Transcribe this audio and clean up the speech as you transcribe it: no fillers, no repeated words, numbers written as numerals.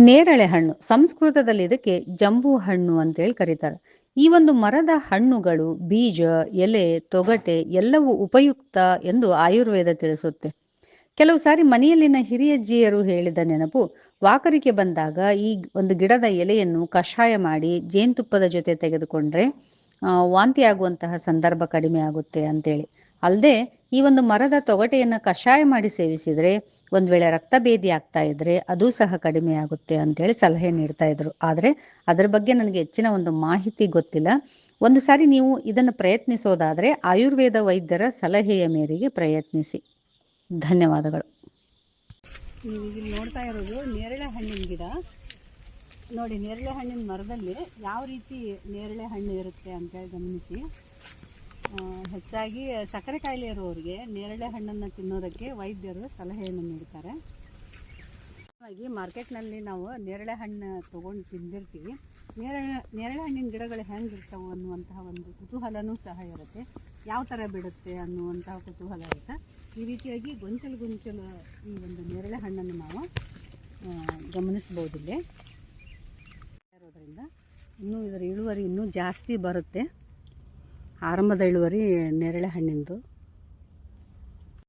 ನೇರಳೆ ಹಣ್ಣು ಸಂಸ್ಕೃತದಲ್ಲಿ ಇದಕ್ಕೆ ಜಂಬೂ ಹಣ್ಣು ಅಂತೇಳಿ ಕರೀತಾರೆ. ಈ ಒಂದು ಮರದ ಹಣ್ಣುಗಳು ಬೀಜ, ಎಲೆ, ತೊಗಟೆ ಎಲ್ಲವೂ ಉಪಯುಕ್ತ ಎಂದು ಆಯುರ್ವೇದ ತಿಳಿಸುತ್ತೆ. ಕೆಲವು ಸಾರಿ ಮನೆಯಲ್ಲಿನ ಹಿರಿಯಜ್ಜಿಯರು ಹೇಳಿದ ನೆನಪು, ವಾಕರಿಕೆ ಬಂದಾಗ ಈ ಒಂದು ಗಿಡದ ಎಲೆಯನ್ನು ಕಷಾಯ ಮಾಡಿ ಜೇನುತುಪ್ಪದ ಜೊತೆ ತೆಗೆದುಕೊಂಡ್ರೆ ವಾಂತಿ ಆಗುವಂತಹ ಸಂದರ್ಭ ಕಡಿಮೆ ಆಗುತ್ತೆ ಅಂತೇಳಿ. ಅಲ್ಲದೆ ಈ ಒಂದು ಮರದ ತೊಗಟೆಯನ್ನು ಕಷಾಯ ಮಾಡಿ ಸೇವಿಸಿದರೆ ಒಂದ್ ವೇಳೆ ರಕ್ತಭೇದಿ ಆಗ್ತಾ ಇದ್ರೆ ಅದು ಸಹ ಕಡಿಮೆ ಆಗುತ್ತೆ ಅಂತೇಳಿ ಸಲಹೆ ನೀಡ್ತಾ ಇದ್ರು. ಆದರೆ ಅದರ ಬಗ್ಗೆ ನನಗೆ ಹೆಚ್ಚಿನ ಒಂದು ಮಾಹಿತಿ ಗೊತ್ತಿಲ್ಲ. ಒಂದು ಸಾರಿ ನೀವು ಇದನ್ನು ಪ್ರಯತ್ನಿಸೋದಾದ್ರೆ ಆಯುರ್ವೇದ ವೈದ್ಯರ ಸಲಹೆಯ ಮೇರೆಗೆ ಪ್ರಯತ್ನಿಸಿ. ಧನ್ಯವಾದಗಳು. ನೀವು ಇಲ್ಲಿ ನೋಡ್ತಾ ಇರೋದು ನೇರಳೆ ಹಣ್ಣಿನ ಗಿಡ. ನೋಡಿ, ನೇರಳೆ ಹಣ್ಣಿನ ಮರದಲ್ಲಿ ಯಾವ ರೀತಿ ನೇರಳೆ ಹಣ್ಣು ಇರುತ್ತೆ ಅಂತೇಳಿ ಗಮನಿಸಿ. ಹೆಚ್ಚಾಗಿ ಸಕ್ಕರೆ ಕಾಯಿಲೆ ಇರುವವರಿಗೆ ನೇರಳೆ ಹಣ್ಣನ್ನು ತಿನ್ನೋದಕ್ಕೆ ವೈದ್ಯರು ಸಲಹೆಯನ್ನು ನೀಡ್ತಾರೆ. ಹಾಗಾಗಿ ಮಾರ್ಕೆಟ್ನಲ್ಲಿ ನಾವು ನೇರಳೆ ಹಣ್ಣು ತೊಗೊಂಡು ತಿಂದಿರ್ತೀವಿ. ನೇರಳೆ ಹಣ್ಣಿನ ಗಿಡಗಳು ಹೆಂಗಿರ್ತವೆ ಅನ್ನುವಂತಹ ಒಂದು ಕುತೂಹಲನೂ ಸಹ ಇರುತ್ತೆ. ಯಾವ ಥರ ಬಿಡುತ್ತೆ ಅನ್ನುವಂತಹ ಕುತೂಹಲ ಇರುತ್ತೆ. ಈ ರೀತಿಯಾಗಿ ಗೊಂಚಲು ಈ ಒಂದು ನೇರಳೆ ಹಣ್ಣನ್ನು ನಾವು ಗಮನಿಸ್ಬೋದಿಲ್ಲೇ ಇರೋದ್ರಿಂದ ಇನ್ನೂ ಇದರ ಇಳುವರಿ ಇನ್ನೂ ಜಾಸ್ತಿ ಬರುತ್ತೆ. ಆರಂಭದ ಇಳುವರಿ ನೇರಳೆ ಹಣ್ಣಿಂದು